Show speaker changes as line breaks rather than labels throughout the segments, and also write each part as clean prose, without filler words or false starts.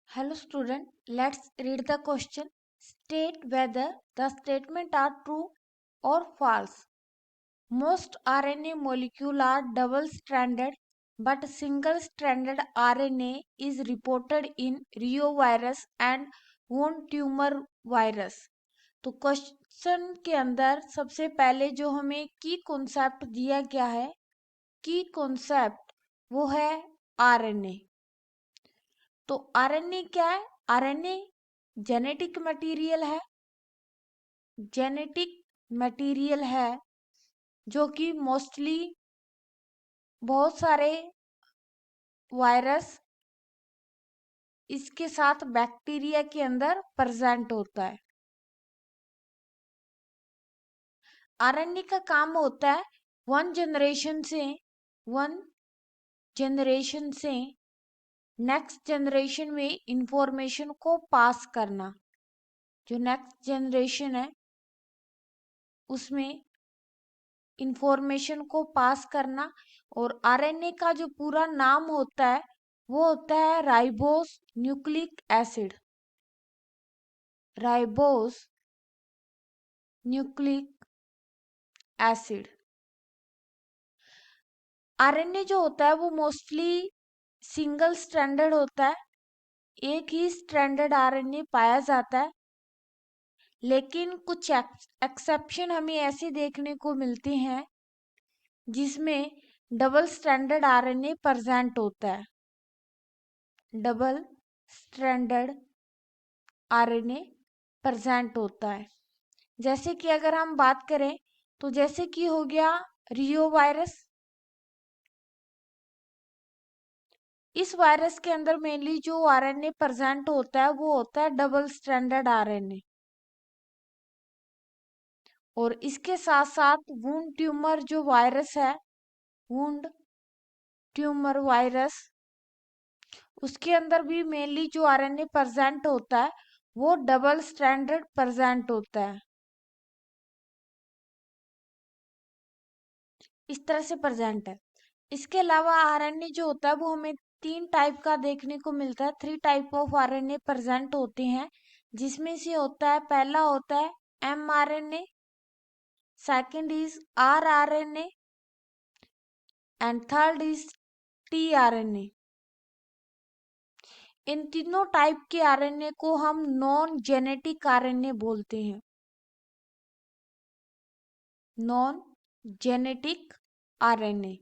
Hello student, let's read the question. State whether the statement are true or false. Most RNA molecules are double-stranded, but single-stranded RNA is reported in reovirus and wound tumor virus. तो question के अंदर सबसे पहले जो हमें की concept दिया गया है, की कॉन्सेप्ट वो है आरएनए। तो आरएनए क्या है? आरएनए जेनेटिक मटेरियल है, जेनेटिक मटेरियल है जो कि मोस्टली बहुत सारे वायरस इसके साथ बैक्टीरिया के अंदर प्रेजेंट होता है। आरएनए का काम होता है वन जनरेशन से नेक्स्ट जनरेशन में इंफॉर्मेशन को पास करना। जो नेक्स्ट जनरेशन है उसमें इंफॉर्मेशन को पास करना। और आरएनए का जो पूरा नाम होता है वो होता है ribose nucleic acid. Ribose nucleic acid. RNA जो होता है वो मोस्टली सिंगल स्ट्रैंडेड होता है, एक ही स्ट्रैंडेड आरएनए पाया जाता है। लेकिन कुछ एक्सेप्शन हमें ऐसे देखने को मिलते हैं जिसमें डबल स्ट्रैंडेड आरएनए प्रेजेंट होता है। डबल स्ट्रैंडेड आरएनए प्रेजेंट होता है। जैसे कि अगर हम बात करें तो जैसे कि हो गया रियो वायरस। इस वायरस के अंदर मेनली जो आरएनए प्रेजेंट होता है वो होता है डबल स्ट्रैंडेड आरएनए। और इसके साथ साथ वुंड ट्यूमर जो वायरस है, वुंड ट्यूमर वायरस, उसके अंदर भी मेनली जो आरएनए प्रेजेंट होता है वो डबल स्ट्रैंडेड प्रेजेंट होता है। इस तरह से प्रेजेंट है। इसके अलावा आरएनए जो होता है वो हमें 3 टाइप का देखने को मिलता है। 3 टाइप ऑफ आरएनए प्रेजेंट होते हैं, जिसमें से होता है पहला होता है mRNA, second is rRNA and third is tRNA। इन तीनों टाइप के आरएनए को हम नॉन जेनेटिक आरएनए बोलते हैं। Non genetic RNA.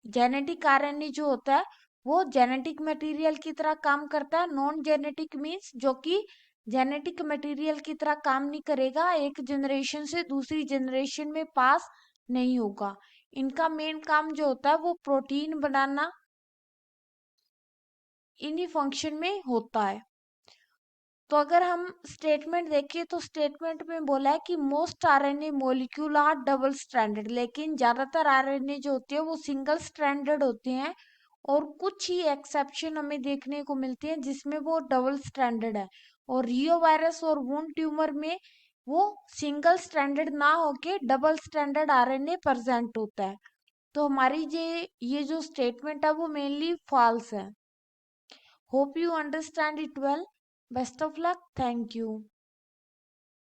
Genetic RNA जो होता है वो जेनेटिक मटेरियल की तरह काम करता है। नॉन जेनेटिक मीन्स जो कि जेनेटिक मटेरियल की तरह काम नहीं करेगा, एक जनरेशन से दूसरी जनरेशन में पास नहीं होगा। इनका मेन काम जो होता है वो प्रोटीन बनाना, इन्हीं फंक्शन में होता है। तो अगर हम स्टेटमेंट देखें तो स्टेटमेंट में बोला है कि most RNA molecule are double stranded, लेकिन ज्यादातर आरएनए जो होते हैं वो सिंगल स्ट्रैंडेड होते हैं। और कुछ ही एक्सेप्शन हमें देखने को मिलते हैं जिसमें वो डबल स्ट्रैंडेड है। और रियो वायरस और वुंड ट्यूमर में वो सिंगल स्ट्रैंडेड ना होके डबल स्ट्रैंडेड आरएनए प्रेजेंट होता है। तो हमारी ये जो स्टेटमेंट है वो मेनली फॉल्स है। Hope you understand it well. Best of luck. Thank you.